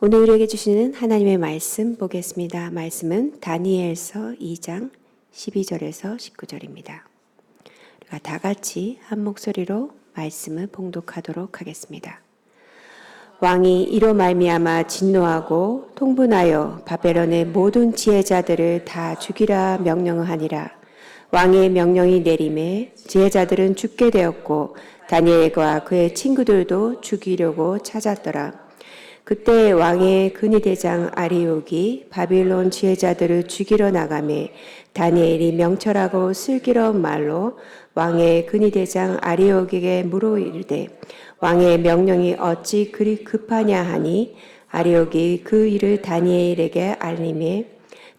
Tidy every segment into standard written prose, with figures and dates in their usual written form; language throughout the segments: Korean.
오늘 우리에게 주시는 하나님의 말씀 보겠습니다. 말씀은 다니엘서 2장 12절에서 19절입니다. 우리가 다 같이 한 목소리로 말씀을 봉독하도록 하겠습니다. 왕이 이로 말미암아 진노하고 통분하여 바벨론의 모든 지혜자들을 다 죽이라 명령하니라. 왕의 명령이 내림에 지혜자들은 죽게 되었고 다니엘과 그의 친구들도 죽이려고 찾았더라. 그때 왕의 근위대장 아리옥이 바빌론 지혜자들을 죽이러 나가매 다니엘이 명철하고 슬기로운 말로 왕의 근위대장 아리옥에게 물어 이르되 왕의 명령이 어찌 그리 급하냐 하니 아리옥이 그 일을 다니엘에게 알림해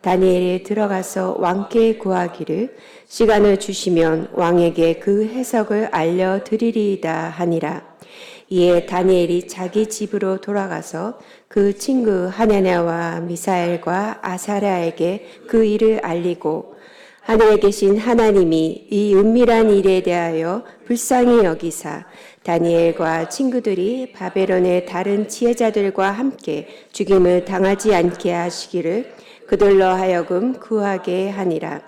다니엘이 들어가서 왕께 구하기를 시간을 주시면 왕에게 그 해석을 알려드리리이다 하니라. 이에 다니엘이 자기 집으로 돌아가서 그 친구 하나냐와 미사엘과 아사랴에게 그 일을 알리고 하늘에 계신 하나님이 이 은밀한 일에 대하여 불쌍히 여기사 다니엘과 친구들이 바벨론의 다른 지혜자들과 함께 죽임을 당하지 않게 하시기를 그들로 하여금 구하게 하니라.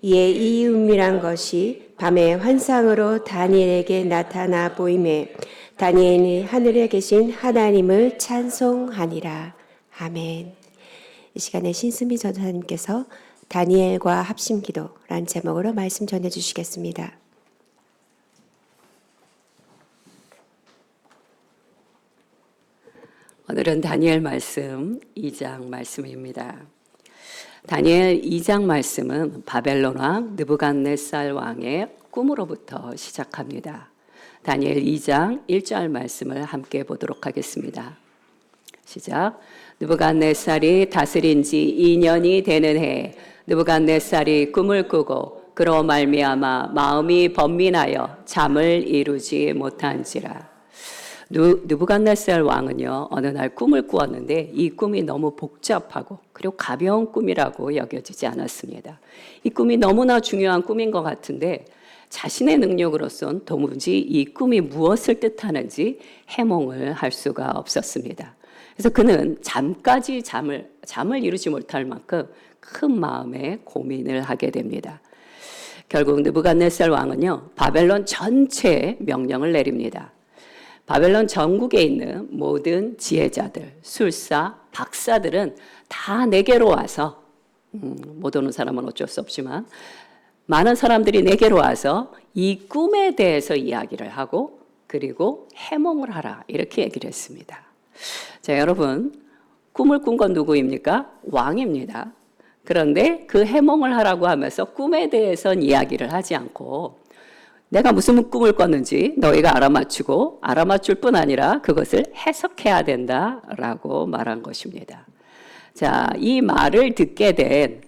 이에 이 은밀한 것이 밤의 환상으로 다니엘에게 나타나 보이매 다니엘이 하늘에 계신 하나님을 찬송하니라. 아멘. 이 시간에 신수미 전사님께서 다니엘과 합심기도란 제목으로 말씀 전해주시겠습니다. 오늘은 다니엘 말씀 2장 말씀입니다. 다니엘 2장 말씀은 바벨론 왕 느부갓네살 왕의 꿈으로부터 시작합니다. 다니엘 2장 1절 말씀을 함께 보도록 하겠습니다. 시작. 느부갓네살이 다스린 지 2년이 되는 해에 느부갓네살이 꿈을 꾸고 그로 말미암아 마음이 번민하여 잠을 이루지 못한지라. 느부갓네살 왕은요 어느 날 꿈을 꾸었는데 이 꿈이 너무 복잡하고 그리고 가벼운 꿈이라고 여겨지지 않았습니다. 이 꿈이 너무나 중요한 꿈인 것 같은데 자신의 능력으로선 도무지 이 꿈이 무엇을 뜻하는지 해몽을 할 수가 없었습니다. 그래서 그는 잠을 이루지 못할 만큼 큰 마음의 고민을 하게 됩니다. 결국 느부갓네살 왕은요 바벨론 전체에 명령을 내립니다. 바벨론 전국에 있는 모든 지혜자들, 술사, 박사들은 다 내게로 와서 못 오는 사람은 어쩔 수 없지만 많은 사람들이 내게로 와서 이 꿈에 대해서 이야기를 하고 그리고 해몽을 하라 이렇게 얘기를 했습니다. 자, 여러분 꿈을 꾼 건 누구입니까? 왕입니다. 그런데 그 해몽을 하라고 하면서 꿈에 대해서는 이야기를 하지 않고 내가 무슨 꿈을 꿨는지 너희가 알아맞출 뿐 아니라 그것을 해석해야 된다라고 말한 것입니다. 자, 이 말을 듣게 된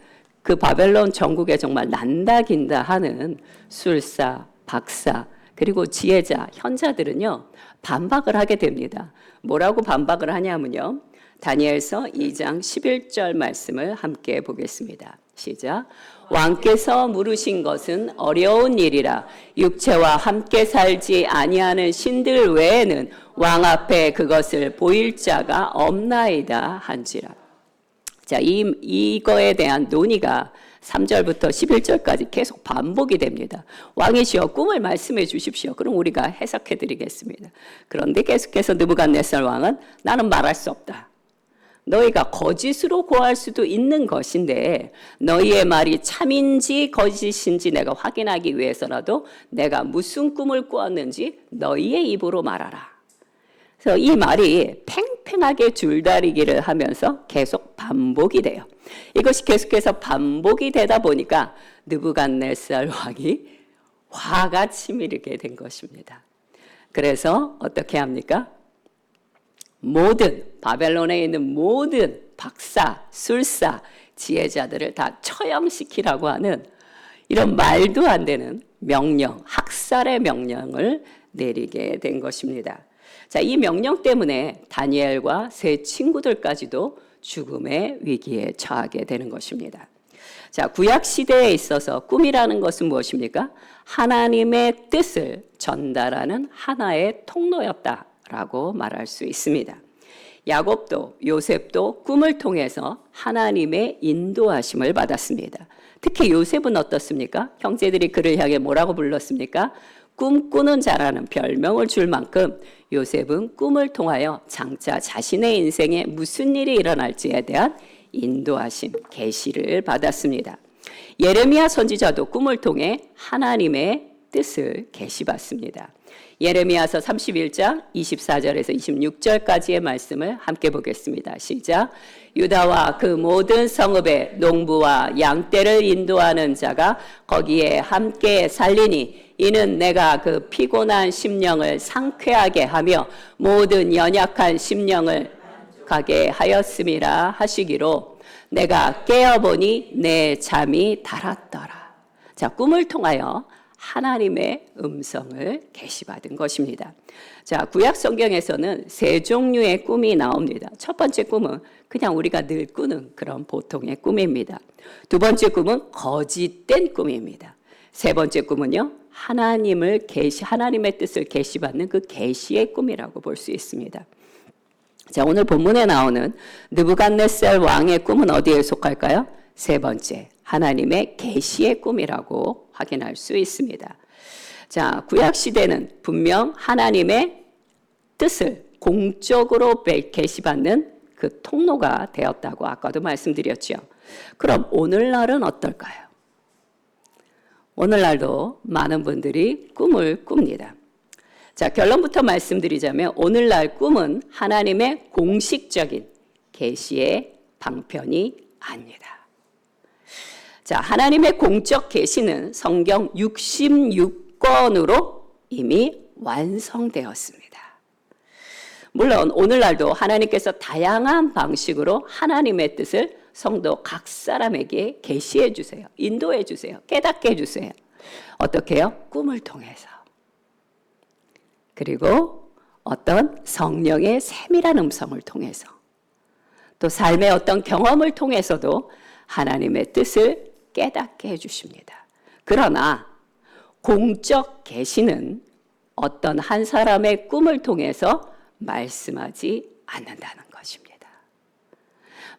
그 바벨론 전국에 정말 난다긴다 하는 술사, 박사, 그리고 지혜자, 현자들은요 반박을 하게 됩니다. 뭐라고 반박을 하냐면요. 다니엘서 2장 11절 말씀을 함께 보겠습니다. 시작. 왕께서 물으신 것은 어려운 일이라 육체와 함께 살지 아니하는 신들 외에는 왕 앞에 그것을 보일 자가 없나이다 한지라. 자, 이거에 대한 논의가 3절부터 11절까지 계속 반복이 됩니다. 왕이시여 꿈을 말씀해 주십시오. 그럼 우리가 해석해 드리겠습니다. 그런데 계속해서 느부갓네살 왕은 나는 말할 수 없다. 너희가 거짓으로 고할 수도 있는 것인데 너희의 말이 참인지 거짓인지 내가 확인하기 위해서라도 내가 무슨 꿈을 꾸었는지 너희의 입으로 말하라. 그래서 이 말이 팽팽하게 줄다리기를 하면서 계속 반복이 돼요. 이것이 계속해서 반복이 되다 보니까 느부갓네살 왕이 화가 치밀게 된 것입니다. 그래서 어떻게 합니까? 바벨론에 있는 모든 박사, 술사, 지혜자들을 다 처형시키라고 하는 이런 말도 안 되는 명령, 학살의 명령을 내리게 된 것입니다. 자, 이 명령 때문에 다니엘과 세 친구들까지도 죽음의 위기에 처하게 되는 것입니다. 자, 구약 시대에 있어서 꿈이라는 것은 무엇입니까? 하나님의 뜻을 전달하는 하나의 통로였다라고 말할 수 있습니다. 야곱도 요셉도 꿈을 통해서 하나님의 인도하심을 받았습니다. 특히 요셉은 어떻습니까? 형제들이 그를 향해 뭐라고 불렀습니까? 꿈꾸는 자라는 별명을 줄 만큼 요셉은 꿈을 통하여 장차 자신의 인생에 무슨 일이 일어날지에 대한 인도하심, 계시를 받았습니다. 예레미야 선지자도 꿈을 통해 하나님의 뜻을 계시받습니다. 예레미야서 31장 24절에서 26절까지의 말씀을 함께 보겠습니다. 시작. 유다와 그 모든 성읍에 농부와 양떼를 인도하는 자가 거기에 함께 살리니 이는 내가 그 피곤한 심령을 상쾌하게 하며 모든 연약한 심령을 가게 하였음이라 하시기로 내가 깨어보니 내 잠이 달았더라. 자, 꿈을 통하여 하나님의 음성을 계시받은 것입니다. 자, 구약 성경에서는 세 종류의 꿈이 나옵니다. 첫 번째 꿈은 그냥 우리가 늘 꾸는 그런 보통의 꿈입니다. 두 번째 꿈은 거짓된 꿈입니다. 세 번째 꿈은요, 하나님의 뜻을 계시받는 그 계시의 꿈이라고 볼 수 있습니다. 자, 오늘 본문에 나오는 느부갓네살 왕의 꿈은 어디에 속할까요? 세 번째, 하나님의 계시의 꿈이라고 확인할 수 있습니다. 자, 구약 시대는 분명 하나님의 뜻을 공적으로 계시받는 그 통로가 되었다고 아까도 말씀드렸죠. 그럼 오늘날은 어떨까요? 오늘날도 많은 분들이 꿈을 꿉니다. 자, 결론부터 말씀드리자면 오늘날 꿈은 하나님의 공식적인 계시의 방편이 아닙니다. 자, 하나님의 공적 계시는 성경 66권으로 이미 완성되었습니다. 물론 오늘날도 하나님께서 다양한 방식으로 하나님의 뜻을 성도 각 사람에게 계시해 주세요. 인도해 주세요. 깨닫게 해 주세요. 어떻게 해요? 꿈을 통해서. 그리고 어떤 성령의 세밀한 음성을 통해서 또 삶의 어떤 경험을 통해서도 하나님의 뜻을 깨닫게 해주십니다. 그러나 공적 계시는 어떤 한 사람의 꿈을 통해서 말씀하지 않는다는 것입니다.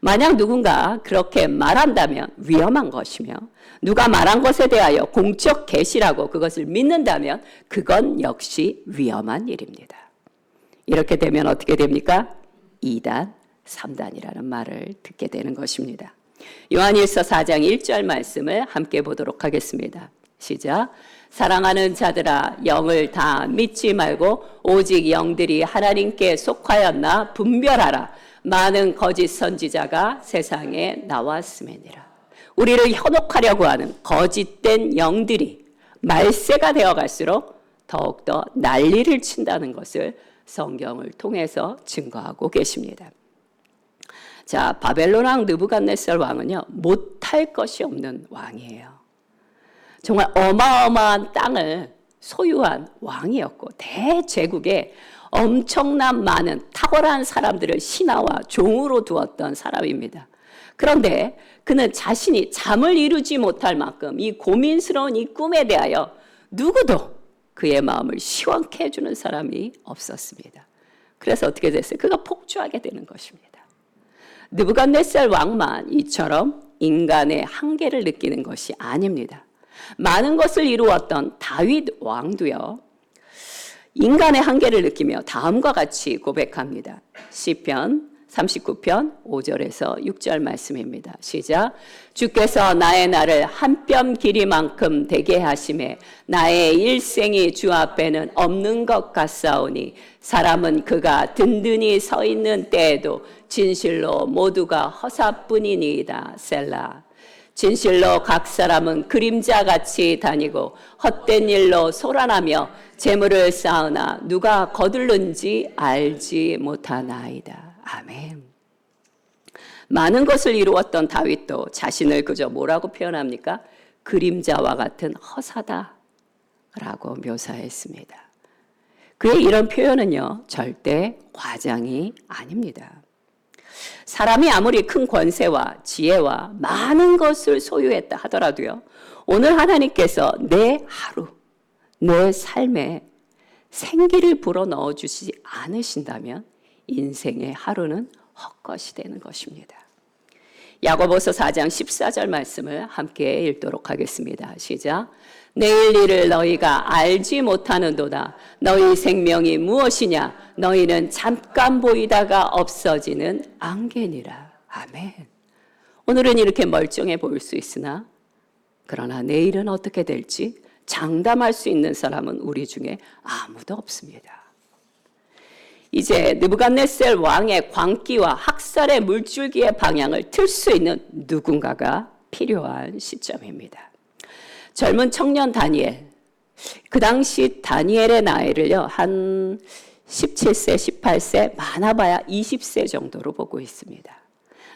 만약 누군가 그렇게 말한다면 위험한 것이며 누가 말한 것에 대하여 공적 계시라고 그것을 믿는다면 그건 역시 위험한 일입니다. 이렇게 되면 어떻게 됩니까? 2단, 3단이라는 말을 듣게 되는 것입니다. 요한일서 4장 1절 말씀을 함께 보도록 하겠습니다. 시작. 사랑하는 자들아, 영을 다 믿지 말고 오직 영들이 하나님께 속하였나 분별하라. 많은 거짓 선지자가 세상에 나왔음이니라. 우리를 현혹하려고 하는 거짓된 영들이 말세가 되어갈수록 더욱더 난리를 친다는 것을 성경을 통해서 증거하고 계십니다. 자, 바벨론 왕 느부갓네살 왕은요, 못할 것이 없는 왕이에요. 정말 어마어마한 땅을 소유한 왕이었고 대제국에 엄청난 많은 탁월한 사람들을 신하와 종으로 두었던 사람입니다. 그런데 그는 자신이 잠을 이루지 못할 만큼 이 고민스러운 이 꿈에 대하여 누구도 그의 마음을 시원케 해주는 사람이 없었습니다. 그래서 어떻게 됐어요? 그가 폭주하게 되는 것입니다. 느부갓네살 왕만 이처럼 인간의 한계를 느끼는 것이 아닙니다. 많은 것을 이루었던 다윗 왕도요, 인간의 한계를 느끼며 다음과 같이 고백합니다. 시편 39편 5절에서 6절 말씀입니다. 시작. 주께서 나의 날을 한 뼘 길이만큼 되게 하심에 나의 일생이 주 앞에는 없는 것 같사오니 사람은 그가 든든히 서 있는 때에도 진실로 모두가 허사뿐이니이다. 셀라. 진실로 각 사람은 그림자같이 다니고 헛된 일로 소란하며 재물을 쌓으나 누가 거둘는지 알지 못하나이다. 아멘. 많은 것을 이루었던 다윗도 자신을 그저 뭐라고 표현합니까? 그림자와 같은 허사다라고 묘사했습니다. 그의 이런 표현은요, 절대 과장이 아닙니다. 사람이 아무리 큰 권세와 지혜와 많은 것을 소유했다 하더라도요, 오늘 하나님께서 내 하루, 내 삶에 생기를 불어 넣어주시지 않으신다면 인생의 하루는 헛것이 되는 것입니다. 야고보서 4장 14절 말씀을 함께 읽도록 하겠습니다. 시작. 내일 일을 너희가 알지 못하는도다. 너희 생명이 무엇이냐? 너희는 잠깐 보이다가 없어지는 안개니라. 아멘. 오늘은 이렇게 멀쩡해 보일 수 있으나 그러나 내일은 어떻게 될지 장담할 수 있는 사람은 우리 중에 아무도 없습니다. 이제 느부갓네살 왕의 광기와 학살의 물줄기의 방향을 틀 수 있는 누군가가 필요한 시점입니다. 젊은 청년 다니엘, 그 당시 다니엘의 나이를요 한 17세, 18세, 많아봐야 20세 정도로 보고 있습니다.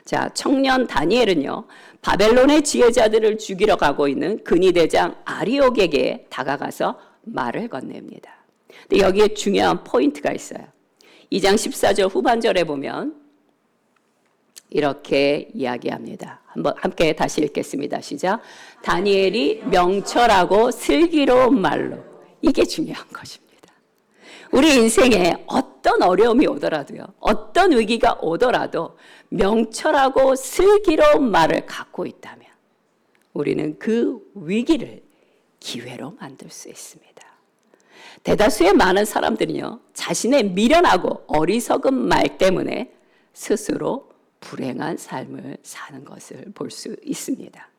자, 청년 다니엘은요 바벨론의 지혜자들을 죽이러 가고 있는 근위대장 아리옥에게 다가가서 말을 건넵니다. 근데 여기에 중요한 포인트가 있어요. 2장 14절 후반절에 보면 이렇게 이야기합니다. 한번 함께 다시 읽겠습니다. 시작. 다니엘이 명철하고 슬기로운 말로, 이게 중요한 것입니다. 우리 인생에 어떤 어려움이 오더라도요, 어떤 위기가 오더라도 명철하고 슬기로운 말을 갖고 있다면 우리는 그 위기를 기회로 만들 수 있습니다. 대다수의 많은 사람들은요, 자신의 미련하고 어리석은 말 때문에 스스로 불행한 삶을 사는 것을 볼 수 있습니다.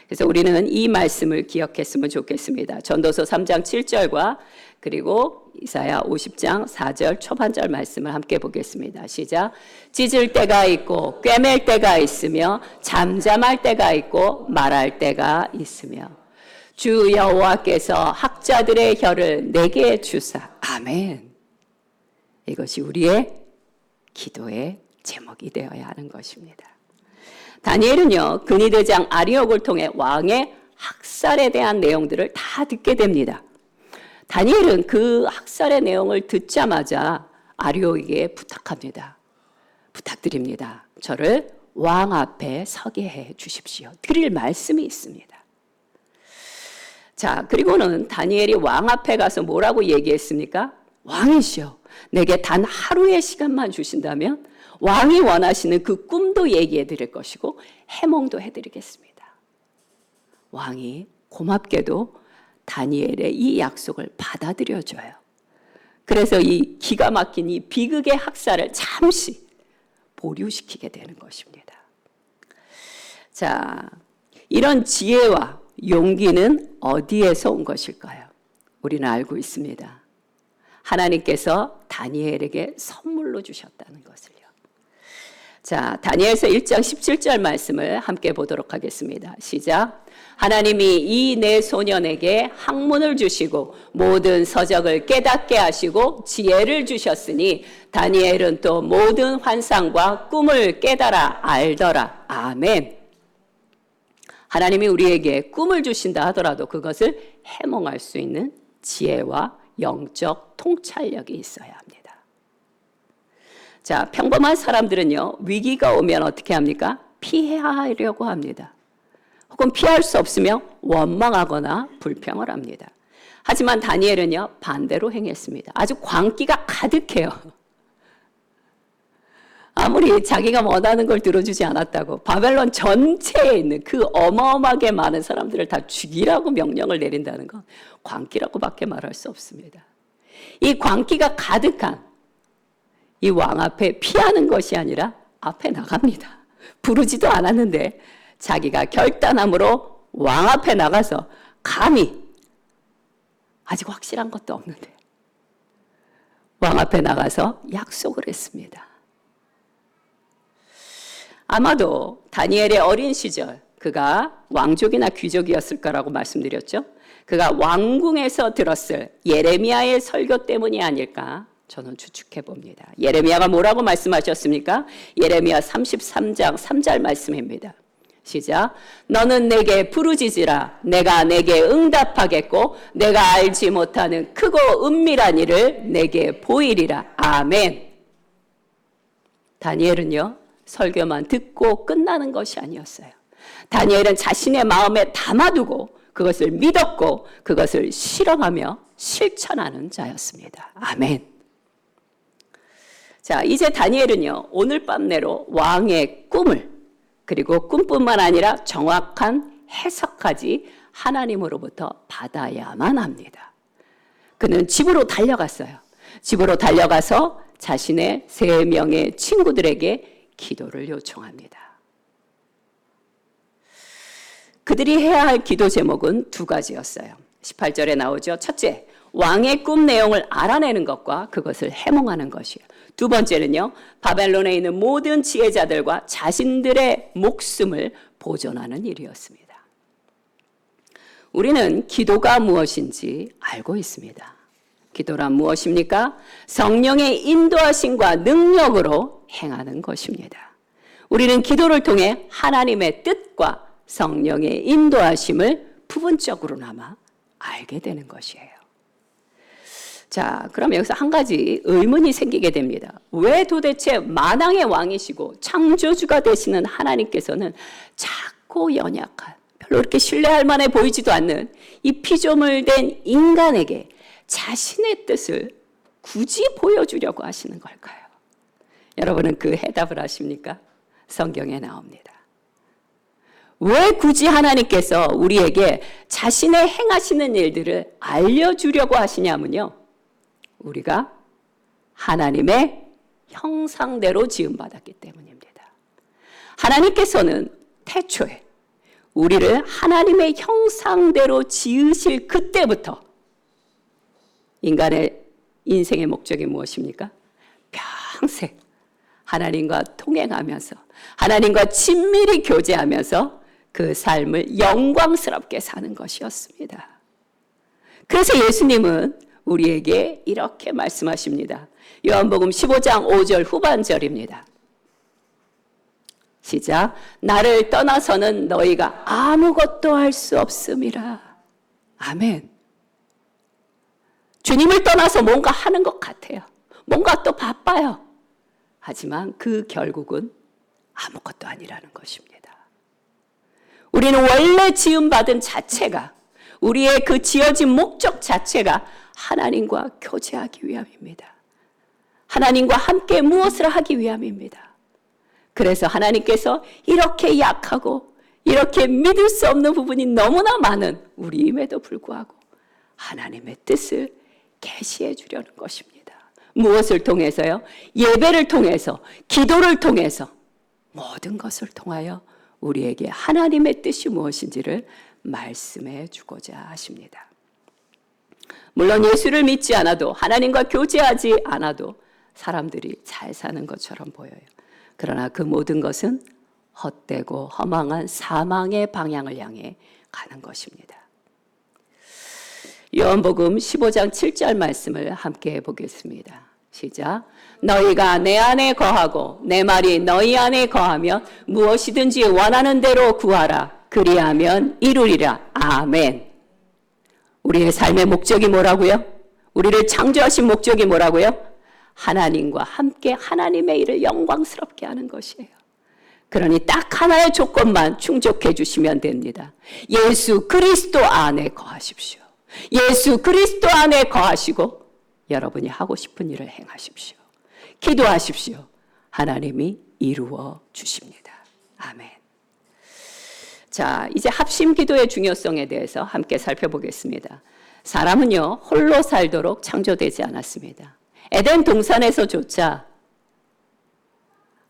그래서 우리는 이 말씀을 기억했으면 좋겠습니다. 전도서 3장 7절과 그리고 이사야 50장 4절 초반절 말씀을 함께 보겠습니다. 시작. 짖을 때가 있고 꿰맬 때가 있으며 잠잠할 때가 있고 말할 때가 있으며 주 여호와께서 학자들의 혀를 내게 주사. 아멘. 이것이 우리의 기도의 제목이 되어야 하는 것입니다. 다니엘은요, 근위대장 아리옥을 통해 왕의 학살에 대한 내용들을 다 듣게 됩니다. 다니엘은 그 학살의 내용을 듣자마자 아리옥에게 부탁합니다. 부탁드립니다. 저를 왕 앞에 서게 해 주십시오. 드릴 말씀이 있습니다. 자, 그리고는 다니엘이 왕 앞에 가서 뭐라고 얘기했습니까? 왕이시여, 내게 단 하루의 시간만 주신다면 왕이 원하시는 그 꿈도 얘기해 드릴 것이고 해몽도 해드리겠습니다. 왕이 고맙게도 다니엘의 이 약속을 받아들여줘요. 그래서 이 기가 막힌 이 비극의 학살을 잠시 보류시키게 되는 것입니다. 자, 이런 지혜와 용기는 어디에서 온 것일까요? 우리는 알고 있습니다. 하나님께서 다니엘에게 선물로 주셨다는 것을요. 자, 다니엘서 1장 17절 말씀을 함께 보도록 하겠습니다. 시작. 하나님이 이 내 소년에게 학문을 주시고 모든 서적을 깨닫게 하시고 지혜를 주셨으니 다니엘은 또 모든 환상과 꿈을 깨달아 알더라. 아멘. 하나님이 우리에게 꿈을 주신다 하더라도 그것을 해몽할 수 있는 지혜와 영적 통찰력이 있어야 합니다. 자, 평범한 사람들은요, 위기가 오면 어떻게 합니까? 피하려고 합니다. 혹은 피할 수 없으면 원망하거나 불평을 합니다. 하지만 다니엘은요, 반대로 행했습니다. 아주 광기가 가득해요. 아무리 자기가 원하는 걸 들어주지 않았다고 바벨론 전체에 있는 그 어마어마하게 많은 사람들을 다 죽이라고 명령을 내린다는 건 광기라고밖에 말할 수 없습니다. 이 광기가 가득한 이 왕 앞에 피하는 것이 아니라 앞에 나갑니다. 부르지도 않았는데 자기가 결단함으로 왕 앞에 나가서 감히 아직 확실한 것도 없는데 왕 앞에 나가서 약속을 했습니다. 아마도 다니엘의 어린 시절 그가 왕족이나 귀족이었을 거라고 말씀드렸죠. 그가 왕궁에서 들었을 예레미야의 설교 때문이 아닐까 저는 추측해 봅니다. 예레미야가 뭐라고 말씀하셨습니까? 예레미야 33장 3절 말씀입니다. 시작. 너는 내게 부르짖으라. 내가 내게 응답하겠고 내가 알지 못하는 크고 은밀한 일을 내게 보이리라. 아멘. 다니엘은요, 설교만 듣고 끝나는 것이 아니었어요. 다니엘은 자신의 마음에 담아두고 그것을 믿었고 그것을 실험하며 실천하는 자였습니다. 아멘. 자, 이제 다니엘은요, 오늘 밤 내로 왕의 꿈을, 그리고 꿈뿐만 아니라 정확한 해석까지 하나님으로부터 받아야만 합니다. 그는 집으로 달려갔어요. 집으로 달려가서 자신의 3명의 친구들에게 기도를 요청합니다. 그들이 해야 할 기도 제목은 2가지였어요. 18절에 나오죠. 첫째, 왕의 꿈 내용을 알아내는 것과 그것을 해몽하는 것이에요. 2번째는요, 바벨론에 있는 모든 지혜자들과 자신들의 목숨을 보존하는 일이었습니다. 우리는 기도가 무엇인지 알고 있습니다. 기도란 무엇입니까? 성령의 인도하심과 능력으로 행하는 것입니다. 우리는 기도를 통해 하나님의 뜻과 성령의 인도하심을 부분적으로나마 알게 되는 것이에요. 자, 그럼 여기서 한 가지 의문이 생기게 됩니다. 왜 도대체 만왕의 왕이시고 창조주가 되시는 하나님께서는 작고 연약한, 별로 그렇게 신뢰할 만해 보이지도 않는 이 피조물된 인간에게 자신의 뜻을 굳이 보여주려고 하시는 걸까요? 여러분은 그 해답을 아십니까? 성경에 나옵니다. 왜 굳이 하나님께서 우리에게 자신의 행하시는 일들을 알려주려고 하시냐면요, 우리가 하나님의 형상대로 지음받았기 때문입니다. 하나님께서는 태초에 우리를 하나님의 형상대로 지으실 그때부터 인간의 인생의 목적이 무엇입니까? 평생 하나님과 통행하면서 하나님과 친밀히 교제하면서 그 삶을 영광스럽게 사는 것이었습니다. 그래서 예수님은 우리에게 이렇게 말씀하십니다. 요한복음 15장 5절 후반절입니다. 시작. 나를 떠나서는 너희가 아무것도 할 수 없음이라. 아멘. 주님을 떠나서 뭔가 하는 것 같아요. 뭔가 또 바빠요. 하지만 그 결국은 아무것도 아니라는 것입니다. 우리는 원래 지음받은 자체가, 우리의 그 지어진 목적 자체가 하나님과 교제하기 위함입니다. 하나님과 함께 무엇을 하기 위함입니다. 그래서 하나님께서 이렇게 약하고 이렇게 믿을 수 없는 부분이 너무나 많은 우리임에도 불구하고 하나님의 뜻을 계시해 주려는 것입니다. 무엇을 통해서요? 예배를 통해서, 기도를 통해서, 모든 것을 통하여 우리에게 하나님의 뜻이 무엇인지를 말씀해 주고자 하십니다. 물론 예수를 믿지 않아도, 하나님과 교제하지 않아도 사람들이 잘 사는 것처럼 보여요. 그러나 그 모든 것은 헛되고 허망한 사망의 방향을 향해 가는 것입니다. 요한복음 15장 7절 말씀을 함께 해보겠습니다. 시작. 너희가 내 안에 거하고 내 말이 너희 안에 거하면 무엇이든지 원하는 대로 구하라. 그리하면 이루리라. 아멘. 우리의 삶의 목적이 뭐라고요? 우리를 창조하신 목적이 뭐라고요? 하나님과 함께 하나님의 일을 영광스럽게 하는 것이에요. 그러니 딱 하나의 조건만 충족해 주시면 됩니다. 예수 그리스도 안에 거하십시오. 예수 그리스도 안에 거하시고 여러분이 하고 싶은 일을 행하십시오. 기도하십시오. 하나님이 이루어 주십니다. 아멘. 자, 이제 합심 기도의 중요성에 대해서 함께 살펴보겠습니다. 사람은요, 홀로 살도록 창조되지 않았습니다. 에덴 동산에서조차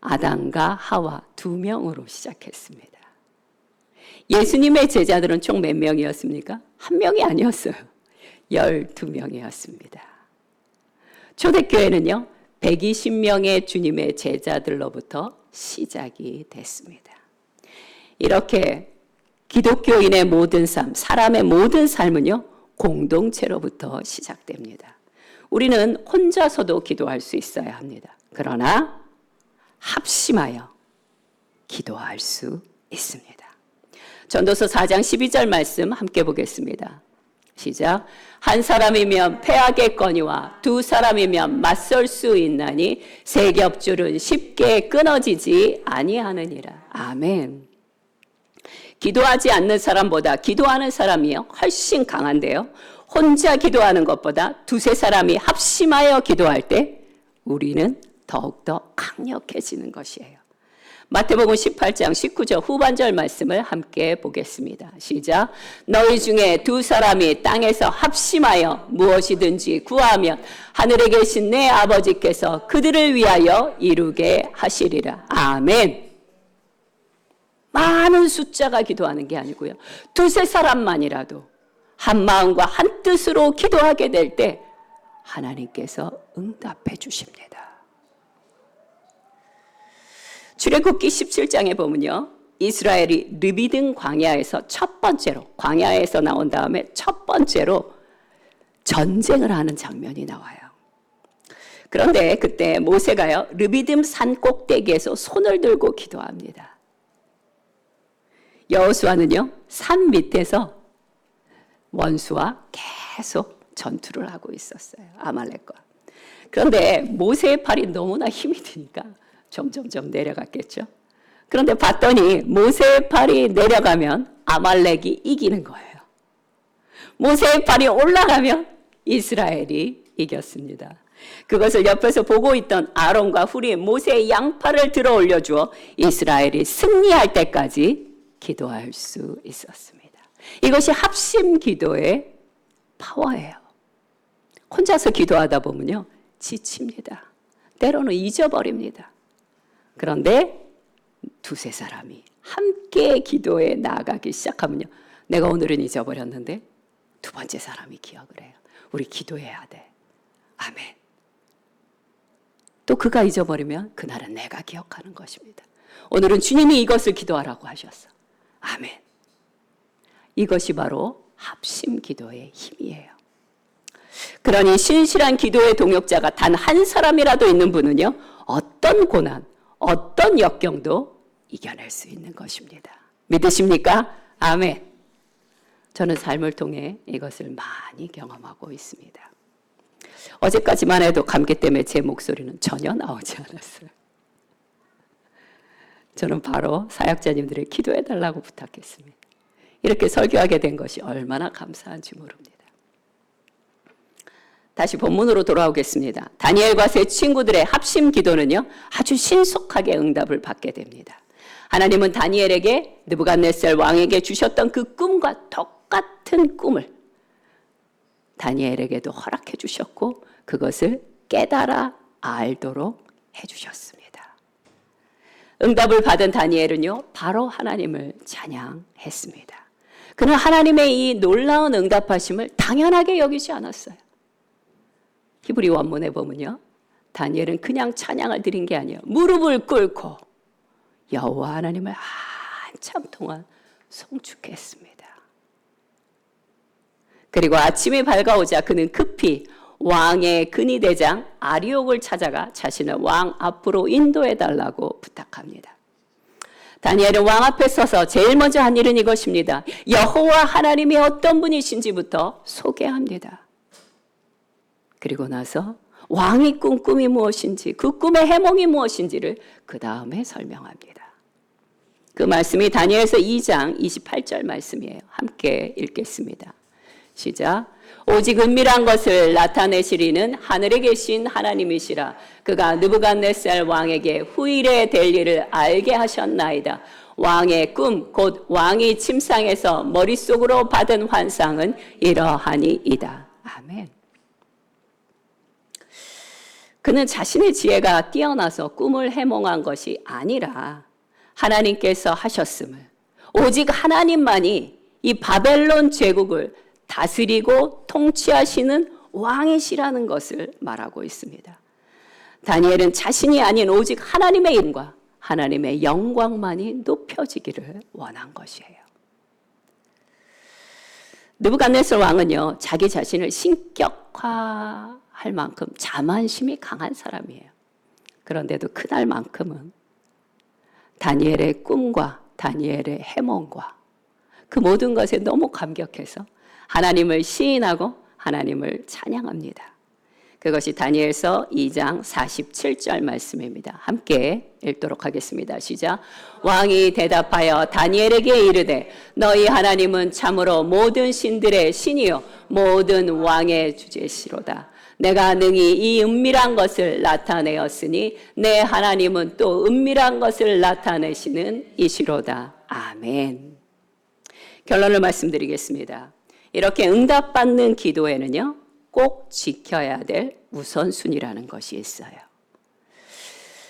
아담과 하와 2명으로 시작했습니다. 예수님의 제자들은 총 몇 명이었습니까? 1명이 아니었어요. 12명이었습니다. 초대교회는요, 120명의 주님의 제자들로부터 시작이 됐습니다. 이렇게 기독교인의 모든 삶, 사람의 모든 삶은요, 공동체로부터 시작됩니다. 우리는 혼자서도 기도할 수 있어야 합니다. 그러나 합심하여 기도할 수 있습니다. 전도서 4장 12절 말씀 함께 보겠습니다. 시작. 한 사람이면 패하겠거니와 2사람이면 맞설 수 있나니 세 겹줄은 쉽게 끊어지지 아니하느니라. 아멘. 기도하지 않는 사람보다 기도하는 사람이요 훨씬 강한데요. 혼자 기도하는 것보다 2-3 사람이 합심하여 기도할 때 우리는 더욱더 강력해지는 것이에요. 마태복음 18장 19절 후반절 말씀을 함께 보겠습니다. 시작. 너희 중에 두 사람이 땅에서 합심하여 무엇이든지 구하면 하늘에 계신 내 아버지께서 그들을 위하여 이루게 하시리라. 아멘. 많은 숫자가 기도하는 게 아니고요. 두세 사람만이라도 한 마음과 한 뜻으로 기도하게 될 때 하나님께서 응답해 주십니다. 출애굽기 17장에 보면요. 이스라엘이 르비딤 광야에서 첫 번째로, 광야에서 나온 다음에 첫 번째로 전쟁을 하는 장면이 나와요. 그런데 그때 모세가요. 르비딤 산 꼭대기에서 손을 들고 기도합니다. 여호수아는요. 산 밑에서 원수와 계속 전투를 하고 있었어요. 아말렉과. 그런데 모세의 팔이 너무나 힘이 드니까 점점점 내려갔겠죠. 그런데 봤더니 모세의 팔이 내려가면 아말렉이 이기는 거예요. 모세의 팔이 올라가면 이스라엘이 이겼습니다. 그것을 옆에서 보고 있던 아론과 훌이 모세의 양팔을 들어 올려주어 이스라엘이 승리할 때까지 기도할 수 있었습니다. 이것이 합심 기도의 파워예요. 혼자서 기도하다 보면요. 지칩니다. 때로는 잊어버립니다. 그런데 두세 사람이 함께 기도에 나아가기 시작하면요. 내가 오늘은 잊어버렸는데 두 번째 사람이 기억을 해요. 우리 기도해야 돼. 아멘. 또 그가 잊어버리면 그날은 내가 기억하는 것입니다. 오늘은 주님이 이것을 기도하라고 하셨어. 아멘. 이것이 바로 합심 기도의 힘이에요. 그러니 신실한 기도의 동역자가 단 한 사람이라도 있는 분은요. 어떤 고난, 어떤 역경도 이겨낼 수 있는 것입니다. 믿으십니까? 아멘. 저는 삶을 통해 이것을 많이 경험하고 있습니다. 어제까지만 해도 감기 때문에 제 목소리는 전혀 나오지 않았어요. 저는 바로 사역자님들의 기도해달라고 부탁했습니다. 이렇게 설교하게 된 것이 얼마나 감사한지 모릅니다. 다시 본문으로 돌아오겠습니다. 다니엘과 세 친구들의 합심 기도는요, 아주 신속하게 응답을 받게 됩니다. 하나님은 다니엘에게 느부갓네살 왕에게 주셨던 그 꿈과 똑같은 꿈을 다니엘에게도 허락해 주셨고 그것을 깨달아 알도록 해 주셨습니다. 응답을 받은 다니엘은요, 바로 하나님을 찬양했습니다. 그는 하나님의 이 놀라운 응답하심을 당연하게 여기지 않았어요. 히브리 원문에 보면요. 다니엘은 그냥 찬양을 드린 게 아니에요. 무릎을 꿇고 여호와 하나님을 한참 동안 송축했습니다. 그리고 아침이 밝아오자 그는 급히 왕의 근위대장 아리옥을 찾아가 자신을 왕 앞으로 인도해달라고 부탁합니다. 다니엘은 왕 앞에 서서 제일 먼저 한 일은 이것입니다. 여호와 하나님이 어떤 분이신지부터 소개합니다. 그리고 나서 왕이 꾼 꿈이 무엇인지, 그 꿈의 해몽이 무엇인지를 그 다음에 설명합니다. 그 말씀이 다니엘서 2장 28절 말씀이에요. 함께 읽겠습니다. 시작. 오직 은밀한 것을 나타내시리는 하늘에 계신 하나님이시라. 그가 느부갓네살 왕에게 후일에 될 일을 알게 하셨나이다. 왕의 꿈, 곧 왕이 침상에서 머릿속으로 받은 환상은 이러하니이다. 아멘. 그는 자신의 지혜가 뛰어나서 꿈을 해몽한 것이 아니라 하나님께서 하셨음을, 오직 하나님만이 이 바벨론 제국을 다스리고 통치하시는 왕이시라는 것을 말하고 있습니다. 다니엘은 자신이 아닌 오직 하나님의 이름과 하나님의 영광만이 높여지기를 원한 것이에요. 느부갓네살 왕은요, 자기 자신을 신격화할 만큼 자만심이 강한 사람이에요. 그런데도 그날만큼은 다니엘의 꿈과 다니엘의 해몽과 그 모든 것에 너무 감격해서 하나님을 시인하고 하나님을 찬양합니다. 그것이 다니엘서 2장 47절 말씀입니다. 함께 읽도록 하겠습니다. 시작. 왕이 대답하여 다니엘에게 이르되 너희 하나님은 참으로 모든 신들의 신이요 모든 왕의 주제시로다. 내가 능히 이 은밀한 것을 나타내었으니 내 하나님은 또 은밀한 것을 나타내시는 이시로다. 아멘. 결론을 말씀드리겠습니다. 이렇게 응답받는 기도에는요, 꼭 지켜야 될 우선순위라는 것이 있어요.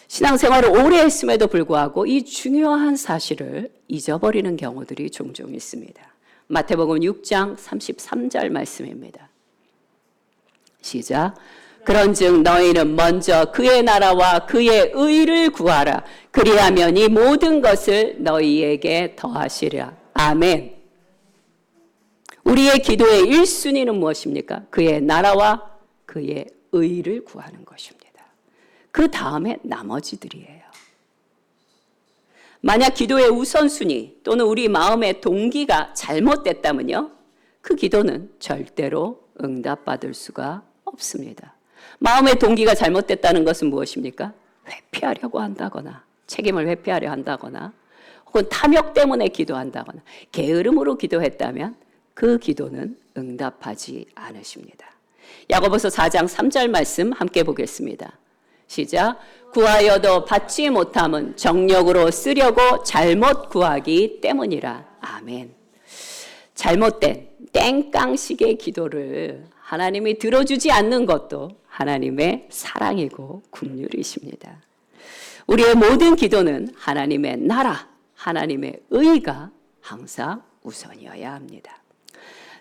신앙생활을 오래 했음에도 불구하고 이 중요한 사실을 잊어버리는 경우들이 종종 있습니다. 마태복음 6장 33절 말씀입니다. 시작. 그런즉 너희는 먼저 그의 나라와 그의 의를 구하라. 그리하면 이 모든 것을 너희에게 더하시리라. 아멘. 우리의 기도의 1순위는 무엇입니까? 그의 나라와 그의 의를 구하는 것입니다. 그 다음에 나머지들이에요. 만약 기도의 우선순위 또는 우리 마음의 동기가 잘못됐다면요, 그 기도는 절대로 응답받을 수가 없습니다. 마음의 동기가 잘못됐다는 것은 무엇입니까? 회피하려고 한다거나, 책임을 회피하려 한다거나, 혹은 탐욕 때문에 기도한다거나, 게으름으로 기도했다면 그 기도는 응답하지 않으십니다. 야고보서 4장 3절 말씀 함께 보겠습니다. 시작. 구하여도 받지 못함은 정력으로 쓰려고 잘못 구하기 때문이라. 아멘. 잘못된 땡깡식의 기도를 하나님이 들어주지 않는 것도 하나님의 사랑이고 긍휼이십니다. 우리의 모든 기도는 하나님의 나라, 하나님의 의가 항상 우선이어야 합니다.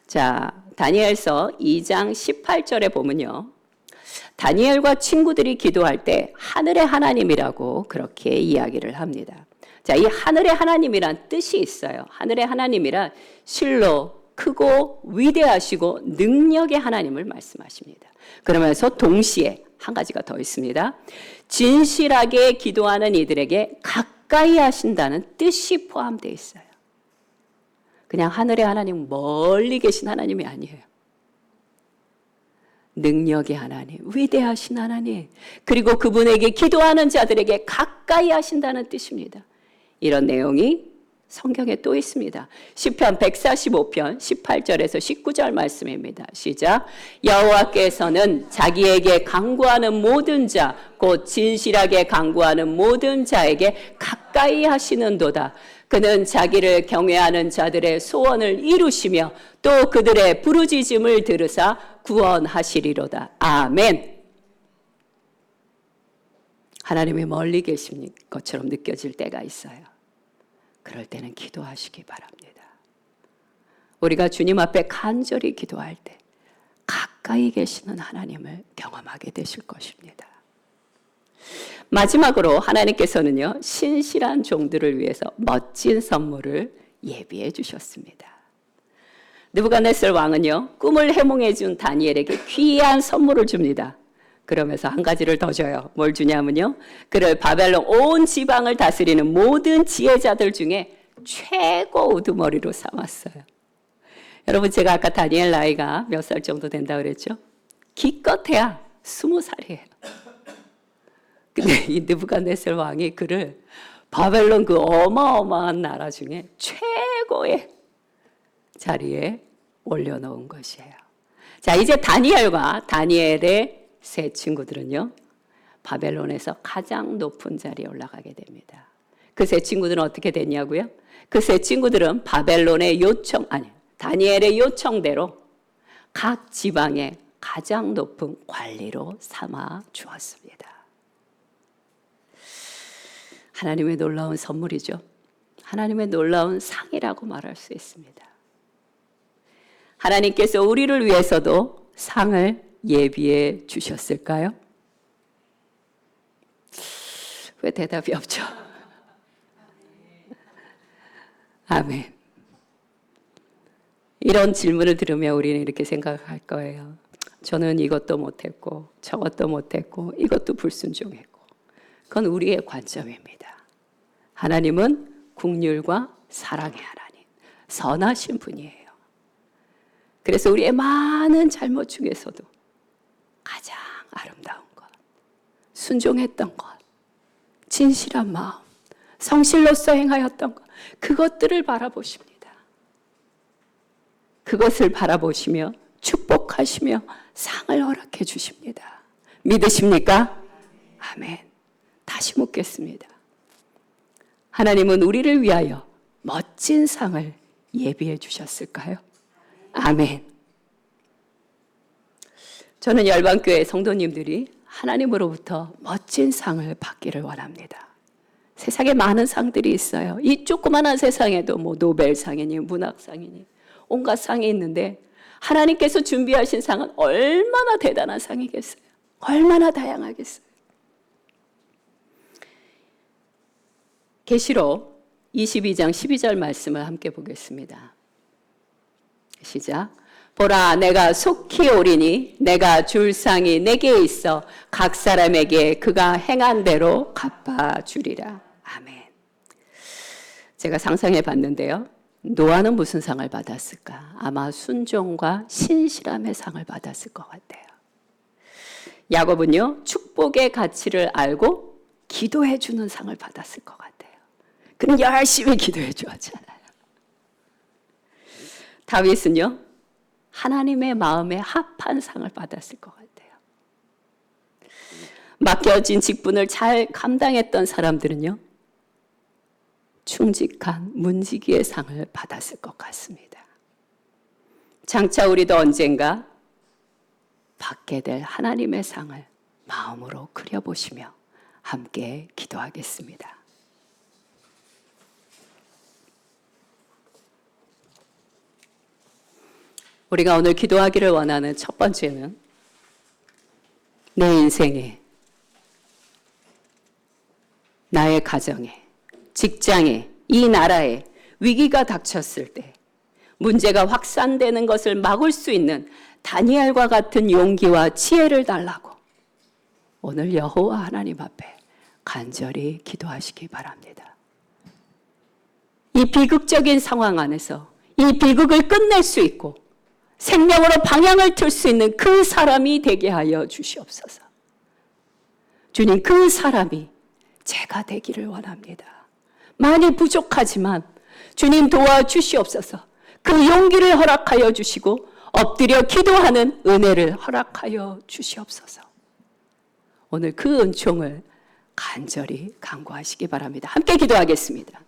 자, 다니엘서 2장 18절에 보면요, 다니엘과 친구들이 기도할 때 하늘의 하나님이라고 그렇게 이야기를 합니다. 자, 이 하늘의 하나님이란 뜻이 있어요. 하늘의 하나님이란 실로 크고 위대하시고 능력의 하나님을 말씀하십니다. 그러면서 동시에 한 가지가 더 있습니다. 진실하게 기도하는 이들에게 가까이 하신다는 뜻이 포함되어 있어요. 그냥 하늘의 하나님, 멀리 계신 하나님이 아니에요. 능력의 하나님, 위대하신 하나님, 그리고 그분에게 기도하는 자들에게 가까이 하신다는 뜻입니다. 이런 내용이 성경에 또 있습니다. 시편 145편 18절에서 19절 말씀입니다. 시작. 여호와께서는 자기에게 간구하는 모든 자, 곧 진실하게 간구하는 모든 자에게 가까이 하시는도다. 그는 자기를 경외하는 자들의 소원을 이루시며 또 그들의 부르짖음을 들으사 구원하시리로다. 아멘. 하나님이 멀리 계신 것처럼 느껴질 때가 있어요. 그럴 때는 기도하시기 바랍니다. 우리가 주님 앞에 간절히 기도할 때 가까이 계시는 하나님을 경험하게 되실 것입니다. 마지막으로 하나님께서는요, 신실한 종들을 위해서 멋진 선물을 예비해 주셨습니다. 느부갓네살 왕은요, 꿈을 해몽해 준 다니엘에게 귀한 선물을 줍니다. 그러면서 한 가지를 더 줘요. 뭘 주냐면요, 그를 바벨론 온 지방을 다스리는 모든 지혜자들 중에 최고 우두머리로 삼았어요. 여러분, 제가 아까 다니엘 나이가 몇 살 정도 된다 그랬죠? 기껏해야 20살이에요. 근데 이 느부갓네살 왕이 그를 바벨론 그 어마어마한 나라 중에 최고의 자리에 올려놓은 것이에요. 자, 이제 다니엘과 다니엘의 세 친구들은요, 바벨론에서 가장 높은 자리에 올라가게 됩니다. 그 세 친구들은 어떻게 됐냐고요? 그 세 친구들은 바벨론의 다니엘의 요청대로 각 지방의 가장 높은 관리로 삼아 주었습니다. 하나님의 놀라운 선물이죠. 하나님의 놀라운 상이라고 말할 수 있습니다. 하나님께서 우리를 위해서도 상을 예비해 주셨을까요? 왜 대답이 없죠? 아멘. 이런 질문을 들으면 우리는 이렇게 생각할 거예요. 저는 이것도 못했고 저것도 못했고 이것도 불순종했고. 그건 우리의 관점입니다. 하나님은 긍휼과 사랑의 하나님, 선하신 분이에요. 그래서 우리의 많은 잘못 중에서도 가장 아름다운 것, 순종했던 것, 진실한 마음, 성실로서 행하였던 것, 그것들을 바라보십니다. 그것을 바라보시며 축복하시며 상을 허락해 주십니다. 믿으십니까? 아멘. 다시 묻겠습니다. 하나님은 우리를 위하여 멋진 상을 예비해 주셨을까요? 아멘. 저는 열방교회 성도님들이 하나님으로부터 멋진 상을 받기를 원합니다. 세상에 많은 상들이 있어요. 이 조그마한 세상에도 뭐 노벨상이니 문학상이니 온갖 상이 있는데 하나님께서 준비하신 상은 얼마나 대단한 상이겠어요. 얼마나 다양하겠어요. 계시록 22장 12절 말씀을 함께 보겠습니다. 시작. 보라, 내가 속히 오리니 내가 줄 상이 내게 있어 각 사람에게 그가 행한 대로 갚아주리라. 아멘. 제가 상상해 봤는데요. 노아는 무슨 상을 받았을까? 아마 순종과 신실함의 상을 받았을 것 같아요. 야곱은요, 축복의 가치를 알고 기도해 주는 상을 받았을 것 같아요. 그는 열심히 기도해 주었잖아요. 다윗은요, 하나님의 마음에 합한 상을 받았을 것 같아요. 맡겨진 직분을 잘 감당했던 사람들은요, 충직한 문지기의 상을 받았을 것 같습니다. 장차 우리도 언젠가 받게 될 하나님의 상을 마음으로 그려보시며 함께 기도하겠습니다. 우리가 오늘 기도하기를 원하는 첫 번째는 내 인생에, 나의 가정에, 직장에, 이 나라에 위기가 닥쳤을 때 문제가 확산되는 것을 막을 수 있는 다니엘과 같은 용기와 지혜를 달라고 오늘 여호와 하나님 앞에 간절히 기도하시기 바랍니다. 이 비극적인 상황 안에서 이 비극을 끝낼 수 있고 생명으로 방향을 틀 수 있는 그 사람이 되게 하여 주시옵소서. 주님, 그 사람이 제가 되기를 원합니다. 많이 부족하지만 주님 도와주시옵소서. 그 용기를 허락하여 주시고 엎드려 기도하는 은혜를 허락하여 주시옵소서. 오늘 그 은총을 간절히 간구하시기 바랍니다. 함께 기도하겠습니다.